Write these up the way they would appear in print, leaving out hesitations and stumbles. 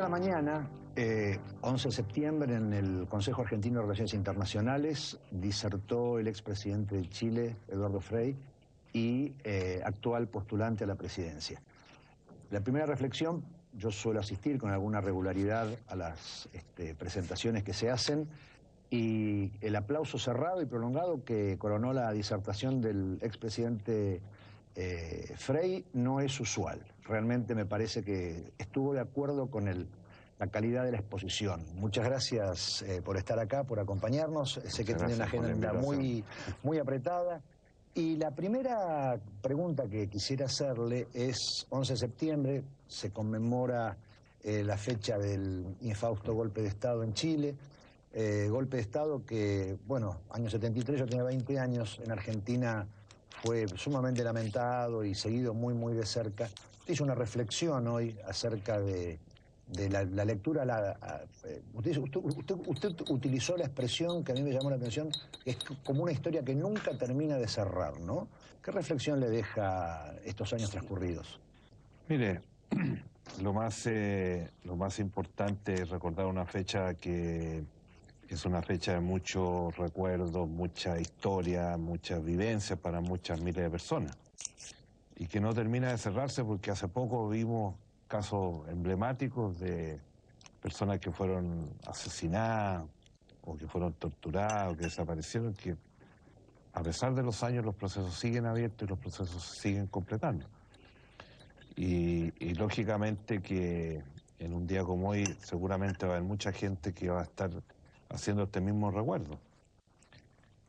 Esta mañana, 11 de septiembre, en el Consejo Argentino de Relaciones Internacionales, disertó el expresidente de Chile, Eduardo Frei, y actual postulante a la presidencia. La primera reflexión, yo suelo asistir con alguna regularidad a las presentaciones que se hacen, y el aplauso cerrado y prolongado que coronó la disertación del expresidente Frei no es usual. Realmente me parece que estuvo de acuerdo con la calidad de la exposición. Muchas gracias por estar acá, por acompañarnos. Sé que tiene una agenda muy apretada. Y la primera pregunta que quisiera hacerle es, 11 de septiembre, se conmemora la fecha del infausto golpe de Estado en Chile. Golpe de Estado que, bueno, año 73, yo tenía 20 años, en Argentina fue sumamente lamentado y seguido muy de cerca. Usted hizo una reflexión hoy acerca de la lectura. Usted utilizó la expresión que a mí me llamó la atención, que es como una historia que nunca termina de cerrar, ¿no? ¿Qué reflexión le deja estos años transcurridos? Mire, lo más importante es recordar una fecha que es una fecha de muchos recuerdos, mucha historia, muchas vivencias para muchas miles de personas. Y que no termina de cerrarse porque hace poco vimos casos emblemáticos de personas que fueron asesinadas o que fueron torturadas o que desaparecieron, que a pesar de los años los procesos siguen abiertos y los procesos se siguen completando. Y lógicamente que en un día como hoy seguramente va a haber mucha gente que va a estar haciendo este mismo recuerdo.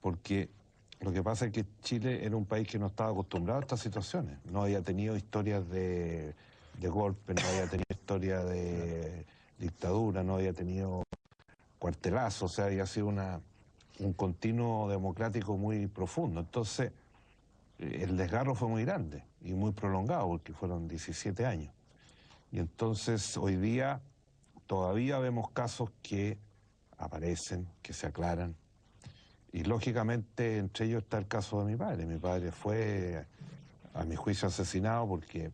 Porque lo que pasa es que Chile era un país que no estaba acostumbrado a estas situaciones. No había tenido historias de golpes, no había tenido historias de dictadura, no había tenido cuartelazos, o sea, había sido un continuo democrático muy profundo. Entonces, el desgarro fue muy grande y muy prolongado, porque fueron 17 años. Y entonces, hoy día, todavía vemos casos que aparecen, que se aclaran. Y lógicamente entre ellos está el caso de mi padre. Mi padre fue, a mi juicio, asesinado porque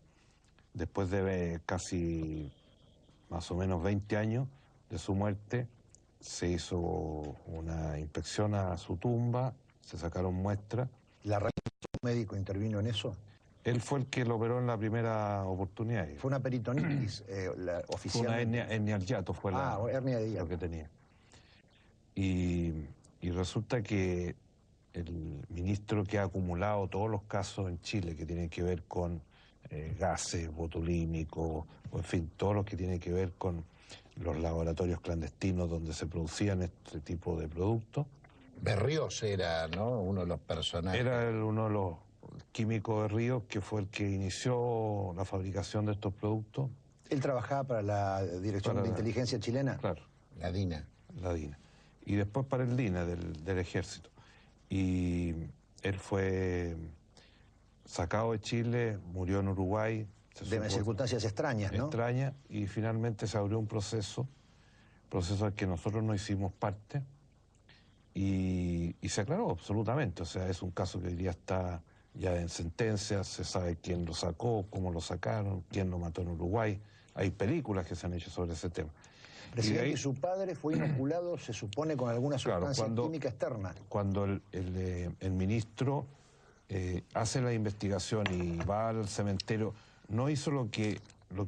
después de casi más o menos 20 años de su muerte, se hizo una inspección a su tumba, se sacaron muestras. ¿La raíz médico intervino en eso? Él fue el que lo operó en la primera oportunidad. Fue una peritonitis oficial. Fue una hernia al hiato, fue hernia de hiato. lo que tenía. Y resulta que el ministro que ha acumulado todos los casos en Chile que tienen que ver con gases botulínicos, o en fin, todo lo que tiene que ver con los laboratorios clandestinos donde se producían este tipo de productos. Berríos era, ¿no?, uno de los personajes. Era uno de los químicos de Ríos, que fue el que inició la fabricación de estos productos. ¿Él trabajaba para la Dirección de Inteligencia chilena? Claro. La DINA. La DINA. Y después para el DINA, del Ejército. Y él fue sacado de Chile, murió en Uruguay. De circunstancias extrañas, ¿no? Extrañas, y finalmente se abrió un proceso al que nosotros no hicimos parte, y se aclaró absolutamente. O sea, es un caso que hoy día está ya en sentencia, se sabe quién lo sacó, cómo lo sacaron, quién lo mató en Uruguay. Hay películas que se han hecho sobre ese tema. Presidente, y su padre fue inoculado, se supone, con alguna sustancia química externa. Cuando el ministro hace la investigación y va al cementerio, no hizo lo que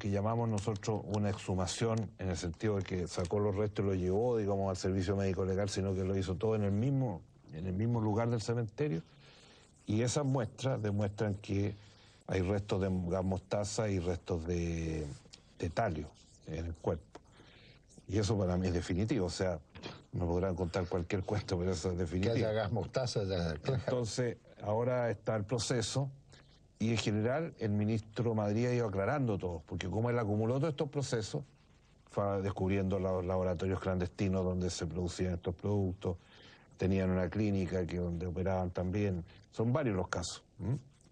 llamamos nosotros una exhumación, en el sentido de que sacó los restos y los llevó, digamos, al servicio médico legal, sino que lo hizo todo en el mismo lugar del cementerio. Y esas muestras demuestran que hay restos de gas mostaza y restos de talio en el cuerpo. Y eso para mí es definitivo. O sea, me podrán contar cualquier cuento, pero eso es definitivo. Que haya gas mostaza ya. Entonces, ahora está el proceso, y en general el ministro Madrid ha ido aclarando todo, porque como él acumuló todos estos procesos, fue descubriendo los laboratorios clandestinos donde se producían estos productos, tenían una clínica donde operaban también. Son varios los casos.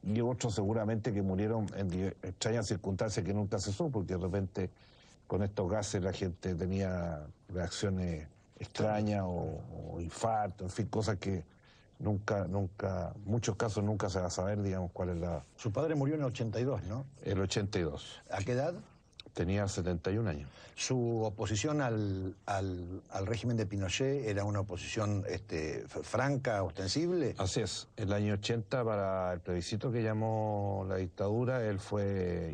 Y otros seguramente que murieron en extrañas circunstancias que nunca se supo, porque de repente con estos gases la gente tenía reacciones extrañas o infarto, en fin, cosas que nunca, muchos casos nunca se va a saber, digamos, cuál es la... Su padre murió en el 82, ¿no? El 82. ¿A qué edad? Tenía 71 años. Su oposición al régimen de Pinochet era una oposición franca, ostensible. Así es. El año 80, para el plebiscito que llamó la dictadura, él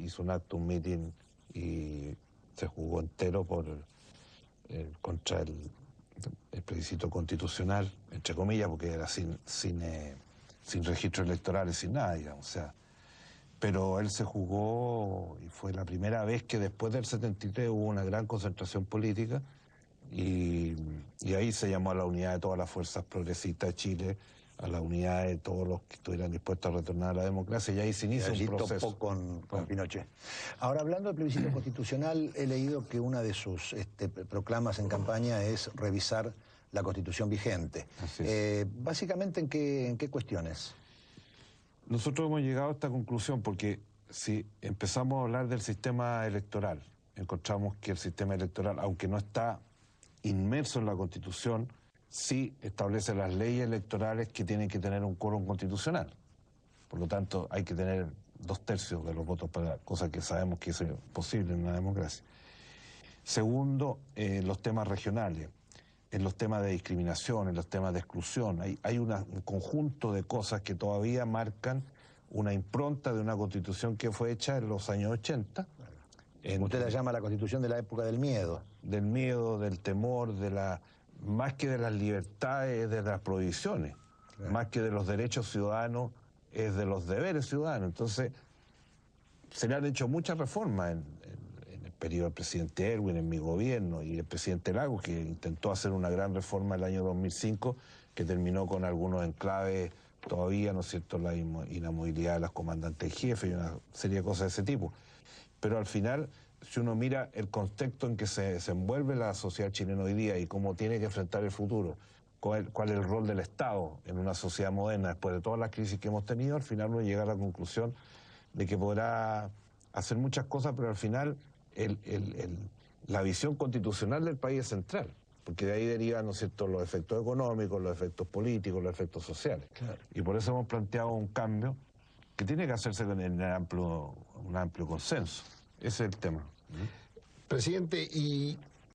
hizo un acto, un meeting, y se jugó entero contra el plebiscito constitucional, entre comillas, porque era sin registros electorales, sin nada, digamos. O sea, pero él se jugó y fue la primera vez que después del 73 hubo una gran concentración política y ahí se llamó a la unidad de todas las fuerzas progresistas de Chile, a la unidad de todos los que estuvieran dispuestos a retornar a la democracia, y ahí se inicia un proceso. Topó con Pinochet. Ahora, hablando del plebiscito constitucional, he leído que una de sus proclamas en campaña es revisar la Constitución vigente. Básicamente, ¿en qué cuestiones? Nosotros hemos llegado a esta conclusión porque si empezamos a hablar del sistema electoral, encontramos que el sistema electoral, aunque no está inmerso en la Constitución, sí establece las leyes electorales que tienen que tener un quórum constitucional. Por lo tanto, hay que tener 2/3 de los votos, cosa que sabemos que es posible en una democracia. Segundo, los temas regionales, en los temas de discriminación, en los temas de exclusión. Hay un conjunto de cosas que todavía marcan una impronta de una constitución que fue hecha en los años 80. Usted la llama la constitución de la época del miedo. Del miedo, del temor, más que de las libertades, de las prohibiciones, claro. Más que de los derechos ciudadanos, es de los deberes ciudadanos. Entonces, se le han hecho muchas reformas en el periodo del presidente Erwin, en mi gobierno, y el presidente Lagos, que intentó hacer una gran reforma el año 2005, que terminó con algunos enclaves todavía, ¿no es cierto?, la inamovilidad de las comandantes en jefe y una serie de cosas de ese tipo. Pero al final, si uno mira el contexto en que se envuelve la sociedad chilena hoy día y cómo tiene que enfrentar el futuro, cuál es el rol del Estado en una sociedad moderna después de todas las crisis que hemos tenido, al final uno llega a la conclusión de que podrá hacer muchas cosas, pero al final la visión constitucional del país es central, porque de ahí derivan, ¿no es cierto?, los efectos económicos, los efectos políticos, los efectos sociales. Claro. Y por eso hemos planteado un cambio que tiene que hacerse con un amplio consenso. Ese es el tema. Presidente, y